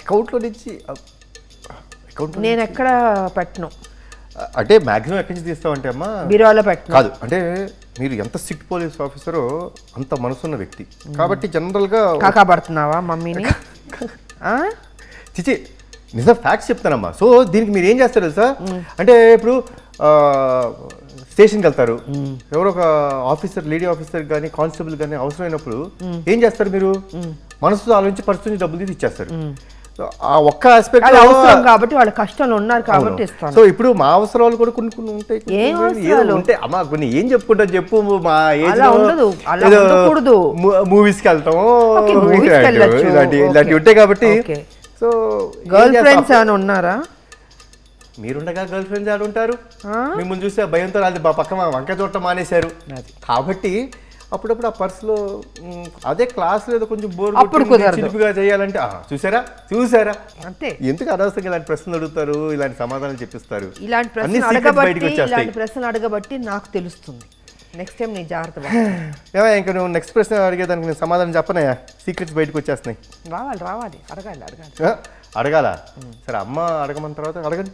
అకౌంట్లో నుంచి అకౌంట్ నేను ఎక్కడ పెట్టను, అంటే మ్యాక్సిమం ఎక్కడి నుంచి తీస్తామంటే అమ్మా బీరువాలో పెట్టను. కాదు, అంటే మీరు ఎంత స్ట్రిక్ట్ పోలీస్ ఆఫీసరో అంత మనసున్న వ్యక్తి కాబట్టి జనరల్గా కాకా పడుతున్నావా మమ్మీని? చిచి నిజం ఫ్యాక్ట్స్ చెప్తానమ్మా. సో దీనికి మీరు ఏం చేస్తారు తెలుసా, అంటే ఇప్పుడు స్టేషన్కి వెళ్తారు, ఎవరో ఒక ఆఫీసర్, లేడీ ఆఫీసర్ కానీ కానిస్టేబుల్ కానీ అవసరమైనప్పుడు ఏం చేస్తారు, మీరు మనసుతో ఆలోచించి పరిస్థితి డబ్బులు తీసి ఇచ్చేస్తారు. ఆ ఒక్క ఆస్పెక్ట్ కాబట్టి వాళ్ళ కష్టంలో ఉన్నారు కాబట్టి ఇస్తాను. సో ఇప్పుడు మా అవసరాలు కూడా కొన్ని కొన్ని ఉంటాయి, ఉంటాయి అమ్మా. కొన్ని ఏం చెప్పుకుంటాం చెప్పు, మా ఏజ్ మూవీస్కి వెళ్తాము, ఇలాంటివి ఉంటాయి కాబట్టి. సో గర్ల్ ఫ్రెండ్స్ ఏమైనా ఉన్నారా? మీరుండగా గర్ల్ ఫ్రెండ్స్ ఆడు ఉంటారు, మిమ్మల్ని చూస్తే భయంతో అది పక్క వంకాయ తోట మానేశారు కాబట్టి అప్పుడప్పుడు ఆ పర్సులో అదే క్లాస్ లేదా కొంచెం బోర్ చిలుపుగా చేయాలంటే చూసారా అంతే. ఎందుకు అనవసరంగా ఇలాంటి ప్రశ్నలు అడుగుతారు, ఇలాంటి సమాధానాలు చెప్పిస్తారు. ఇలాంటి ప్రశ్నలు అడగబట్టి నాకు తెలుస్తుంది. నెక్స్ట్ టైం నేను జాగ్రత్త. ఇంకా నువ్వు నెక్స్ట్ ప్రశ్న అడిగేదానికి నేను సమాధానం చెప్పనయా, సీక్రెట్స్ బయటకు వచ్చేస్తున్నాయి. రావాలి అడగాల. సరే అమ్మ అడగమన్న తర్వాత అడగండి.